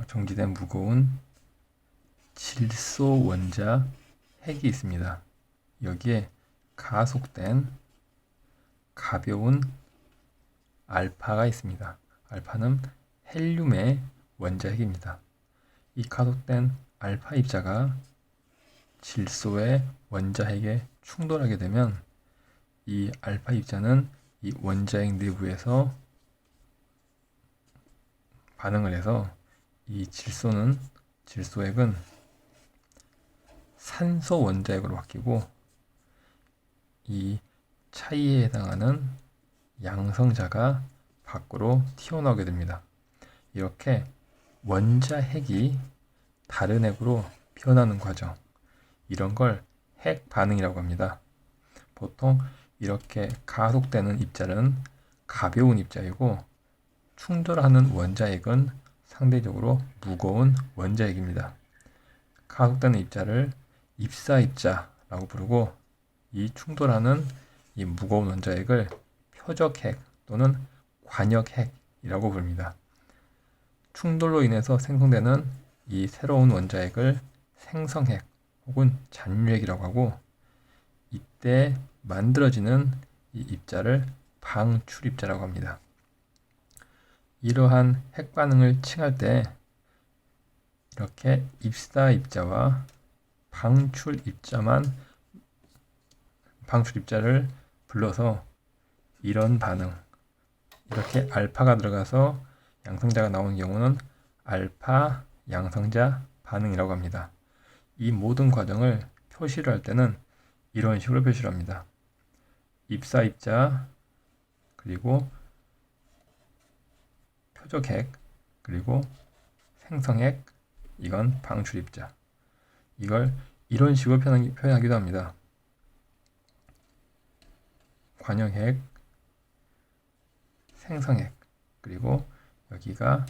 정지된 무거운 질소 원자 핵이 있습니다. 여기에 가속된 가벼운 알파가 있습니다. 알파는 헬륨의 원자 핵입니다. 이 가속된 알파 입자가 질소의 원자 핵에 충돌하게 되면 이 알파 입자는 이 원자핵 내부에서 반응을 해서 이 질소핵은 산소 원자핵으로 바뀌고 이 차이에 해당하는 양성자가 밖으로 튀어나오게 됩니다. 이렇게 원자핵이 다른 핵으로 변하는 과정, 이런 걸 핵 반응이라고 합니다. 보통 이렇게 가속되는 입자는 가벼운 입자이고 충돌하는 원자핵은 상대적으로 무거운 원자핵입니다. 가속되는 입자를 입사입자라고 부르고 이 충돌하는 이 무거운 원자핵을 표적핵 또는 관역핵이라고 부릅니다. 충돌로 인해서 생성되는 이 새로운 원자핵을 생성핵 혹은 잔류핵이라고 하고, 이때 만들어지는 이 입자를 방출입자라고 합니다. 이러한 핵 반응을 칭할 때 이렇게 입사입자와 방출입자를 불러서 이런 반응, 이렇게 알파가 들어가서 양성자가 나오는 경우는 알파 양성자 반응이라고 합니다. 이 모든 과정을 표시를 할 때는 이런 식으로 표시를 합니다. 입사입자, 그리고 표적핵, 그리고 생성핵, 이건 방출입자. 이걸 이런 식으로 표현하기도 합니다. 관역핵, 생성핵, 그리고 여기가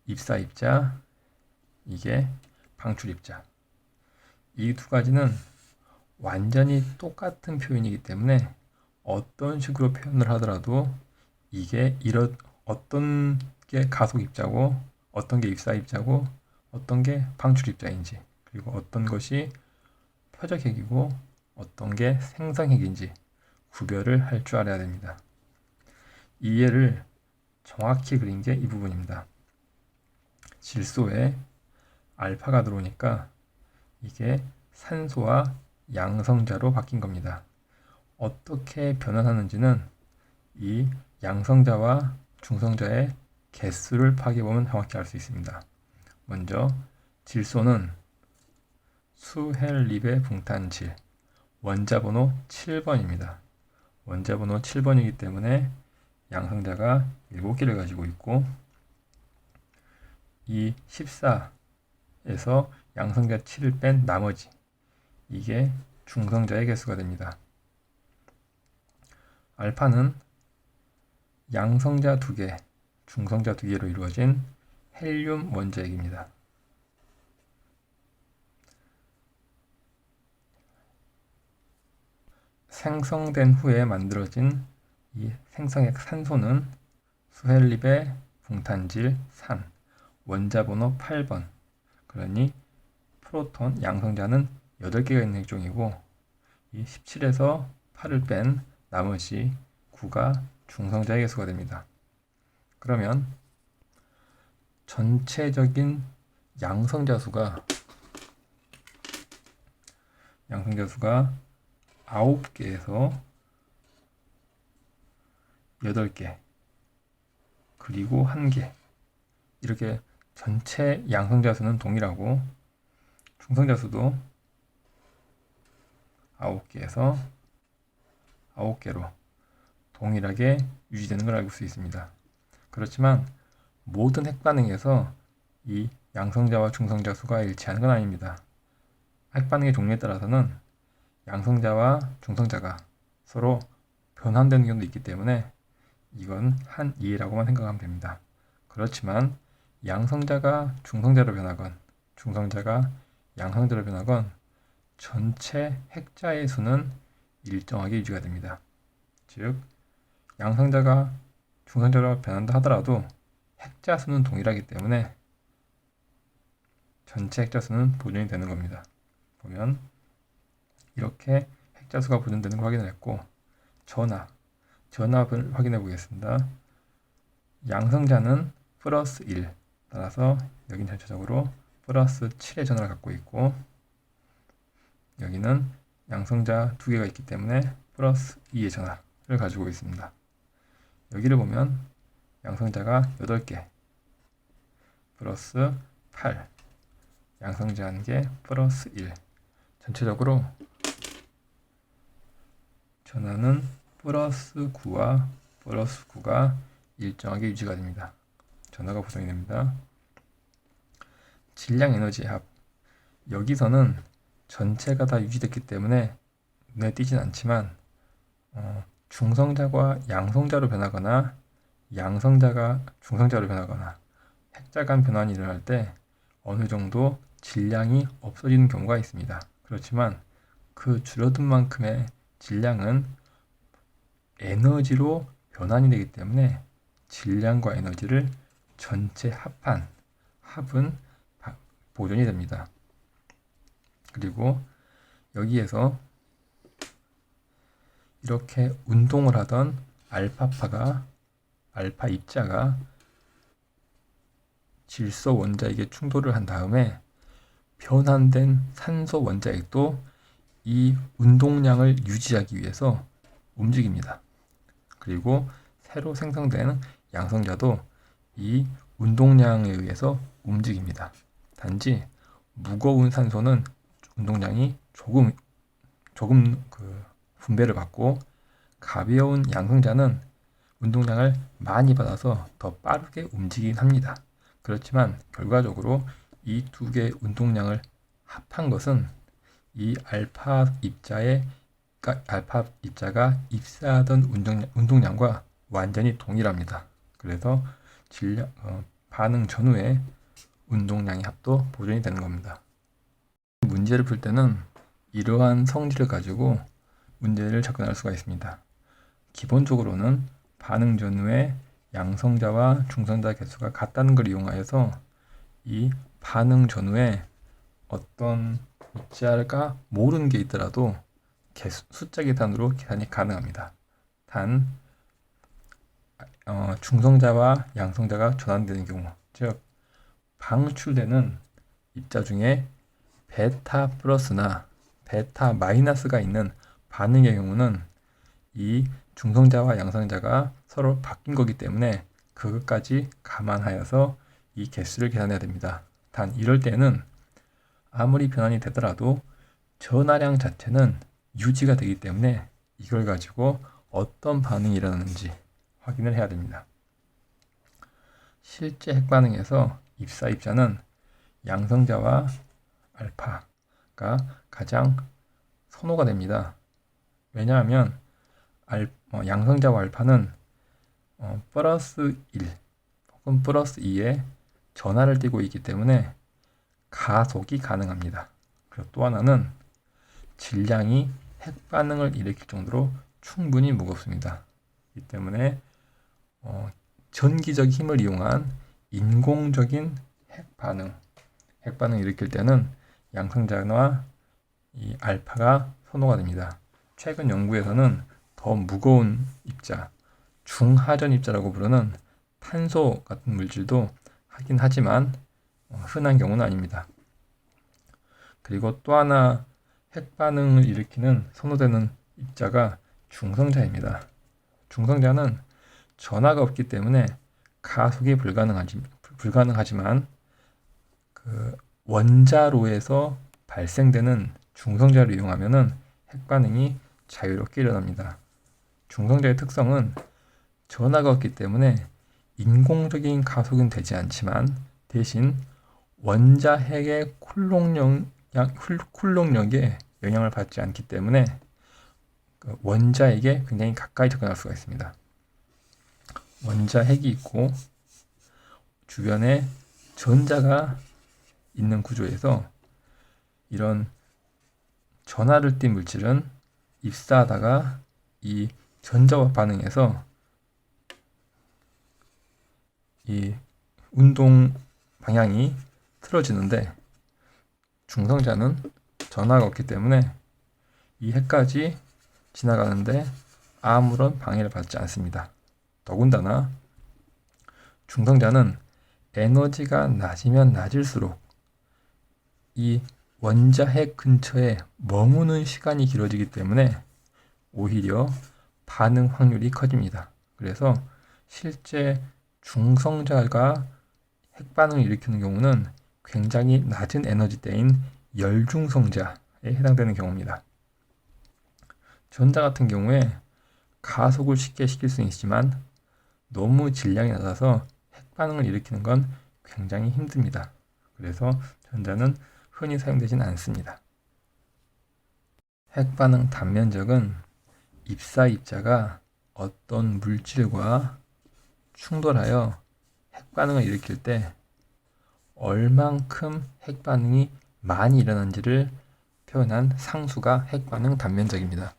입사입자, 이게 방출입자. 이 두 가지는 완전히 똑같은 표현이기 때문에 어떤 식으로 표현을 하더라도 이게 어떤 게 가속입자고 어떤 게 입사입자고 어떤 게 방출입자인지, 그리고 어떤 것이 표적핵이고 어떤 게 생성핵인지 구별을 할 줄 알아야 됩니다. 이 예를 정확히 그린 게 이 부분입니다. 질소에 알파가 들어오니까 이게 산소와 양성자로 바뀐 겁니다. 어떻게 변환하는지는 이 양성자와 중성자의 개수를 파악해보면 정확히 알 수 있습니다. 먼저 질소는 수헬립의 붕탄질, 원자번호 7번입니다. 원자번호 7번이기 때문에 양성자가 7개를 가지고 있고, 이 14에서 양성자 7을 뺀 나머지, 이게 중성자의 개수가 됩니다. 알파는 양성자 2개, 중성자 2개로 이루어진 헬륨 원자핵입니다. 생성된 후에 만들어진 이 생성핵 산소는 수헬립의 붕탄질 산, 원자번호 8번. 그러니 프로톤 양성자는 8개가 있는 핵종이고, 이 17에서 8을 뺀 나머지 9가 중성자의 개수가 됩니다. 그러면 전체적인 양성자 수가 9개에서 8개, 그리고 1개, 이렇게 전체 양성자 수는 동일하고 중성자 수도 9개에서 9개로 동일하게 유지되는 걸 알 수 있습니다. 그렇지만 모든 핵 반응에서 이 양성자와 중성자 수가 일치하는 건 아닙니다. 핵 반응의 종류에 따라서는 양성자와 중성자가 서로 변환되는 경우도 있기 때문에 이건 한 이해라고만 생각하면 됩니다. 그렇지만 양성자가 중성자로 변하건 중성자가 양성자로 변하건 전체 핵자의 수는 일정하게 유지가 됩니다. 즉 양성자가 중성자로 변한다 하더라도 핵자 수는 동일하기 때문에 전체 핵자 수는 보존이 되는 겁니다. 보면 이렇게 핵자 수가 보존되는 걸 확인을 했고, 전압을 확인해 보겠습니다. 양성자는 플러스 1, 따라서 여기는 전체적으로 플러스 7의 전압을 갖고 있고, 여기는 양성자 2개가 있기 때문에 플러스 2의 전압을 가지고 있습니다. 여기를 보면 양성자가 8개 플러스 8, 양성자 1개 플러스 1, 전체적으로 전압은 플러스 9와 플러스 9가 일정하게 유지가 됩니다. 전압가 보정이 됩니다. 질량 에너지 합, 여기서는 전체가 다 유지됐기 때문에 눈에 띄진 않지만 중성자가 양성자로 변하거나 양성자가 중성자로 변하거나 핵자 간 변환이 일어날 때 어느 정도 질량이 없어지는 경우가 있습니다. 그렇지만 그 줄어든 만큼의 질량은 에너지로 변환이 되기 때문에 질량과 에너지를 전체 합은 보존이 됩니다. 그리고 여기에서 이렇게 운동을 하던 알파 입자가 질소 원자에게 충돌을 한 다음에 변환된 산소 원자액도 이 운동량을 유지하기 위해서 움직입니다. 그리고 새로 생성된 양성자도 이 운동량에 의해서 움직입니다. 단지 무거운 산소는 운동량이 조금 분배를 받고, 가벼운 양성자는 운동량을 많이 받아서 더 빠르게 움직이긴 합니다. 그렇지만 결과적으로 이 두 개의 운동량을 합한 것은 이 알파 입자가 입사하던 운동량과 완전히 동일합니다. 그래서 반응 전후의 운동량의 합도 보존이 되는 겁니다. 문제를 풀 때는 이러한 성질을 가지고 문제를 접근할 수가 있습니다. 기본적으로는 반응 전후의 양성자와 중성자 개수가 같다는 걸 이용하여서 이 반응 전후에 어떤 입자가 모르는 게 있더라도 숫자 계산으로 계산이 가능합니다. 단 중성자와 양성자가 전환되는 경우, 즉 방출되는 입자 중에 베타 플러스나 베타 마이너스가 있는 반응의 경우는 이 중성자와 양성자가 서로 바뀐 거기 때문에 그것까지 감안하여서 이 개수를 계산해야 됩니다. 단 이럴 때는 아무리 변환이 되더라도 전하량 자체는 유지가 되기 때문에 이걸 가지고 어떤 반응이 일어나는지 확인을 해야 됩니다. 실제 핵반응에서 입자는 양성자와 알파가 가장 선호가 됩니다. 왜냐하면 양성자와 알파는 플러스 1 혹은 플러스 2의 전하를 띠고 있기 때문에 가속이 가능합니다. 그리고 또 하나는 질량이 핵반응을 일으킬 정도로 충분히 무겁습니다. 이 때문에 전기적 힘을 이용한 인공적인 핵반응을 일으킬 때는 양성자와 이 알파가 선호가 됩니다. 최근 연구에서는 더 무거운 입자, 중하전 입자라고 부르는 탄소 같은 물질도 하긴 하지만 흔한 경우는 아닙니다. 그리고 또 하나 핵반응을 일으키는 선호되는 입자가 중성자입니다. 중성자는 전하가 없기 때문에 가속이 불가능하지만 그 원자로에서 발생되는 중성자를 이용하면은 핵반응이 자유롭게 일어납니다. 중성자의 특성은 전하가 없기 때문에 인공적인 가속은 되지 않지만 대신 원자 핵의 쿨록력에 영향을 받지 않기 때문에 원자에게 굉장히 가까이 접근할 수가 있습니다. 원자 핵이 있고 주변에 전자가 있는 구조에서 이런 전하를 띤 물질은 입사하다가 이 전자와 반응해서 이 운동 방향이 틀어지는데 중성자는 전하가 없기 때문에 이 핵까지 지나가는데 아무런 방해를 받지 않습니다. 더군다나 중성자는 에너지가 낮으면 낮을수록 이 원자핵 근처에 머무는 시간이 길어지기 때문에 오히려 반응 확률이 커집니다. 그래서 실제 중성자가 핵반응을 일으키는 경우는 굉장히 낮은 에너지대인 열중성자에 해당되는 경우입니다. 전자 같은 경우에 가속을 쉽게 시킬 수는 있지만 너무 질량이 낮아서 핵반응을 일으키는 건 굉장히 힘듭니다. 그래서 전자는 흔히 사용되진 않습니다. 핵반응 단면적은 입자가 어떤 물질과 충돌하여 핵반응을 일으킬 때 얼만큼 핵반응이 많이 일어난지를 표현한 상수가 핵반응 단면적입니다.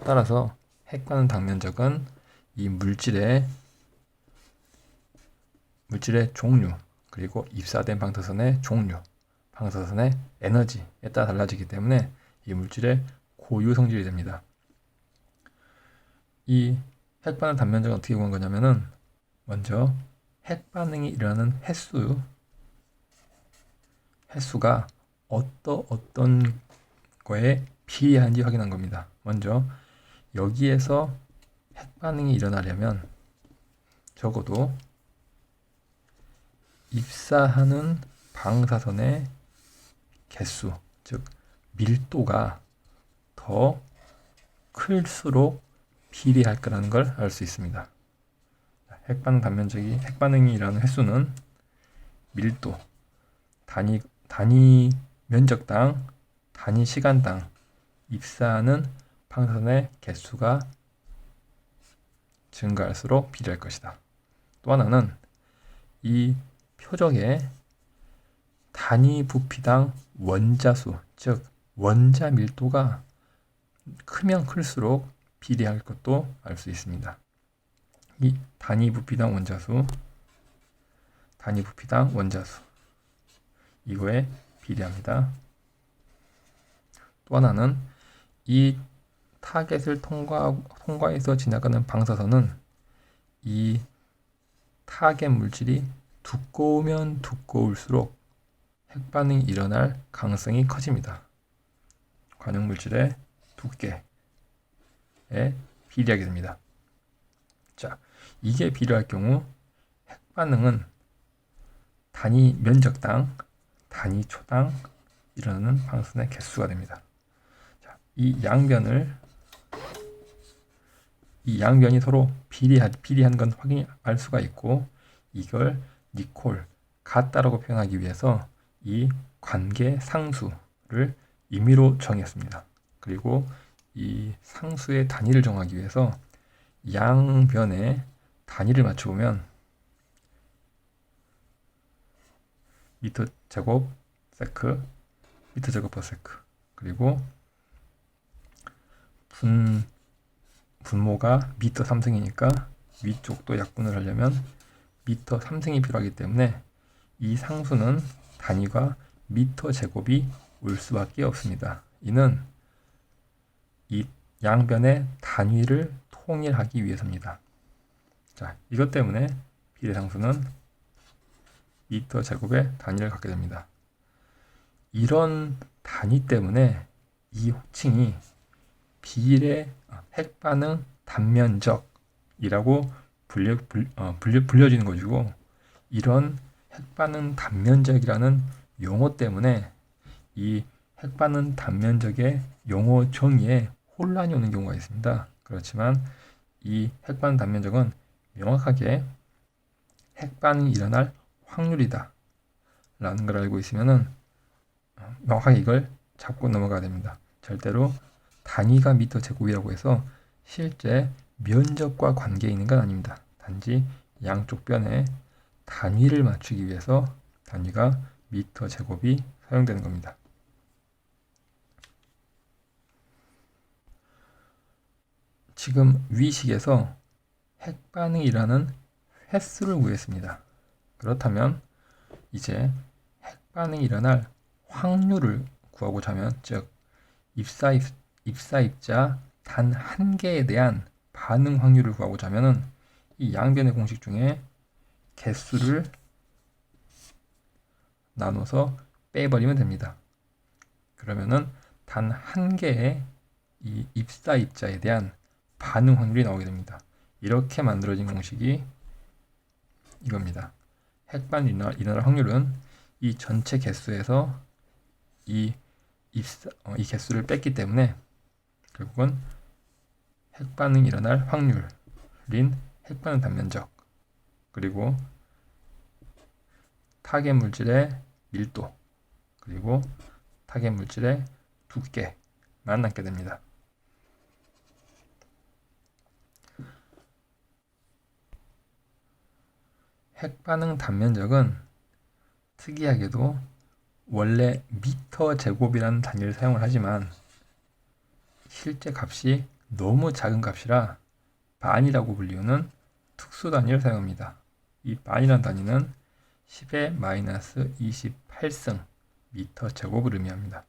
따라서 핵반응 단면적은 이 물질의 종류, 그리고 입사된 방사선의 종류, 방사선의 에너지에 따라 달라지기 때문에 이 물질의 고유 성질이 됩니다. 이 핵반응 단면적은 어떻게 구한 거냐면은 먼저 핵반응이 일어나는 횟수가 어떤 거에 비례한지 확인한 겁니다. 먼저 여기에서 핵반응이 일어나려면 적어도 입사하는 방사선의 개수, 즉 밀도가 더 클수록 비례할 거라는 걸 알 수 있습니다. 핵반응 단면적이 핵반응이 일어나는 횟수는 밀도, 단위 면적당, 단위 시간당 입사하는 방사선의 개수가 증가할수록 비례할 것이다. 또 하나는 이 표적의 단위 부피당 원자수, 즉 원자 밀도가 크면 클수록 비례할 것도 알 수 있습니다. 이 단위 부피당 원자수 이거에 비례합니다. 또 하나는 이 타겟을 통과해서 지나가는 방사선은 이 타겟 물질이 두꺼우면 두꺼울수록 핵반응이 일어날 가능성이 커집니다. 관역 물질의 두께에 비례하게 됩니다. 자, 이게 비례할 경우 핵반응은 단위 면적당, 단위 초당 일어나는 방사선의 개수가 됩니다. 자, 이 양변이 서로 비례한 건 확인할 수가 있고, 이걸 니콜, 같다라고 표현하기 위해서 이 관계 상수를 임의로 정했습니다. 그리고 이 상수의 단위를 정하기 위해서 양변의 단위를 맞춰보면 미터 제곱 세크, 미터 제곱 퍼 세크, 그리고 분모가 미터 3승이니까 위쪽도 약분을 하려면 미터 3승이 필요하기 때문에 이 상수는 단위가 미터 제곱이 올 수밖에 없습니다. 이는 이 양변의 단위를 통일하기 위해서입니다. 자, 이것 때문에 비례상수는 미터 제곱의 단위를 갖게 됩니다. 이런 단위 때문에 이 호칭이 핵반응 단면적이라고 불려지는 것이고, 이런 핵반응 단면적이라는 용어 때문에 이 핵반응 단면적의 용어 정의에 혼란이 오는 경우가 있습니다. 그렇지만 이 핵반응 단면적은 명확하게 핵반응이 일어날 확률이다 라는 걸 알고 있으면은 명확하게 이걸 잡고 넘어가야 됩니다. 절대로 단위가 미터 제곱이라고 해서 실제 면적과 관계 있는 건 아닙니다. 단지 양쪽 변에 단위를 맞추기 위해서 단위가 미터 제곱이 사용되는 겁니다. 지금 위식에서 핵반응이 일어나는 횟수를 구했습니다. 그렇다면 이제 핵반응이 일어날 확률을 구하고자 하면, 즉 입사 단 한 개에 대한 반응 확률을 구하고자 하면은 이 양변의 공식 중에 개수를 나눠서 빼버리면 됩니다. 그러면은 단 한 개의 이 입자에 대한 반응 확률이 나오게 됩니다. 이렇게 만들어진 공식이 이겁니다. 핵반응이 일어날 확률은 이 전체 개수에서 이 개수를 뺐기 때문에 결국은 핵반응이 일어날 확률인 핵반응 단면적, 그리고 타겟 물질의 밀도, 그리고 타겟 물질의 두께만 남게 됩니다. 핵반응 단면적은 특이하게도 원래 미터 제곱이라는 단위를 사용을 하지만 실제 값이 너무 작은 값이라 반이라고 불리우는 특수 단위를 사용합니다. 이 반이라는 단위는 10의 마이너스 28승 미터 제곱을 의미합니다.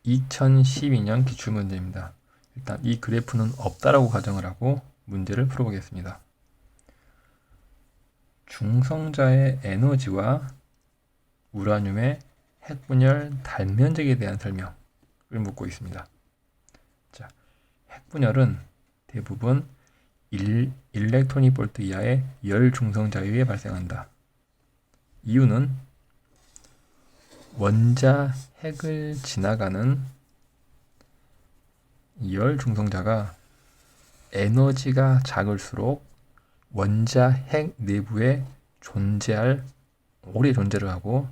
2012년 기출문제입니다. 일단 이 그래프는 없다라고 가정을 하고 문제를 풀어보겠습니다. 중성자의 에너지와 우라늄의 핵분열 단면적에 대한 설명을 묻고 있습니다. 자, 핵분열은 대부분 일렉트로닉 볼트 이하의 열 중성자에 의해 발생한다. 이유는 원자 핵을 지나가는 열 중성자가 에너지가 작을수록 원자 핵 내부에 오래 존재를 하고,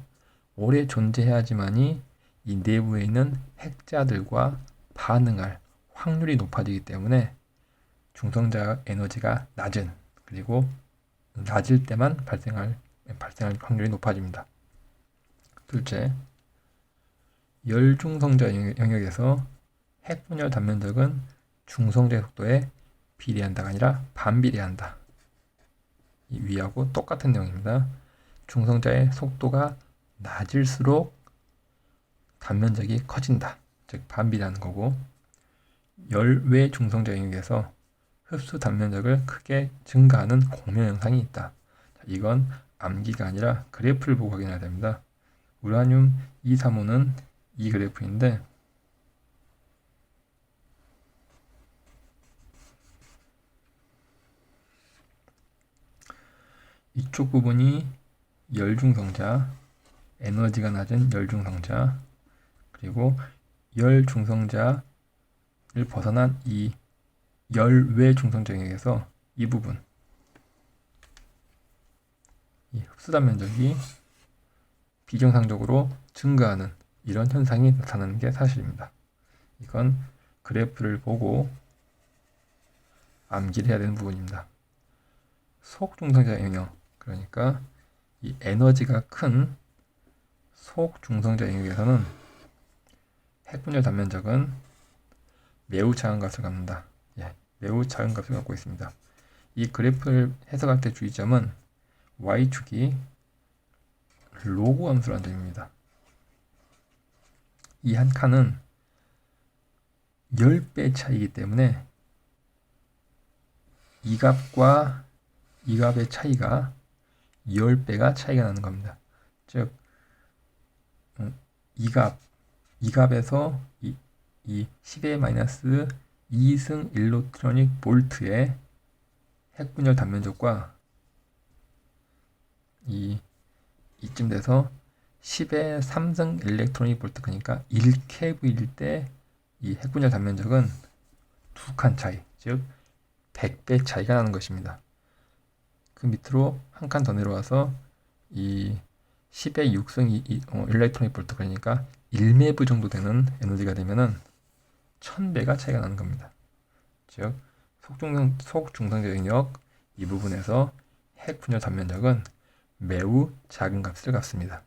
오래 존재해야지만이 이 내부에 있는 핵자들과 반응할 확률이 높아지기 때문에 중성자 에너지가 그리고 낮을 때만 발생할 확률이 높아집니다. 둘째, 열중성자 영역에서 핵분열 단면적은 중성자의 속도에 비례한다가 아니라 반비례한다. 이 위하고 똑같은 내용입니다. 중성자의 속도가 낮을수록 단면적이 커진다. 즉 반비례하는 거고, 열외 중성자 영역에서 흡수 단면적을 크게 증가하는 공면 현상이 있다. 이건 암기가 아니라 그래프를 보고 확인해야 됩니다. 우라늄 235는 이 그래프인데, 이쪽 부분이 열중성자, 에너지가 낮은 열중성자, 그리고 열중성자를 벗어난 이 열외 중성자 영역에서 이 부분, 이 흡수단 면적이 비정상적으로 증가하는 이런 현상이 나타나는 게 사실입니다. 이건 그래프를 보고 암기를 해야 되는 부분입니다. 속중성자 영역, 그러니까 이 에너지가 큰 속중성자 영역에서는 핵분열 단면적은 매우 작은 값을 갖는다. 매우 작은 값을 갖고 있습니다. 이 그래프를 해석할 때 주의점은 y축이 로그 함수라는 점입니다. 이 한 칸은 10배 차이기 때문에 이 값과 이 값의 차이가 10배가 차이가 나는 겁니다. 즉, 이 값에서 이 10의 마이너스 2승 일렉트로닉 볼트의 핵분열 단면적과 이쯤 돼서 10의 3승 일렉트로닉 볼트, 그러니까 1케브일 때 이 핵분열 단면적은 두 칸 차이, 즉 100배 차이가 나는 것입니다. 그 밑으로 한 칸 더 내려와서 이 10의 6승 일렉트로닉 볼트, 그러니까 1메브 정도 되는 에너지가 되면은 1000배가 차이가 나는 겁니다. 즉 속중성자 영역 이 부분에서 핵분열 단면적은 매우 작은 값을 갖습니다.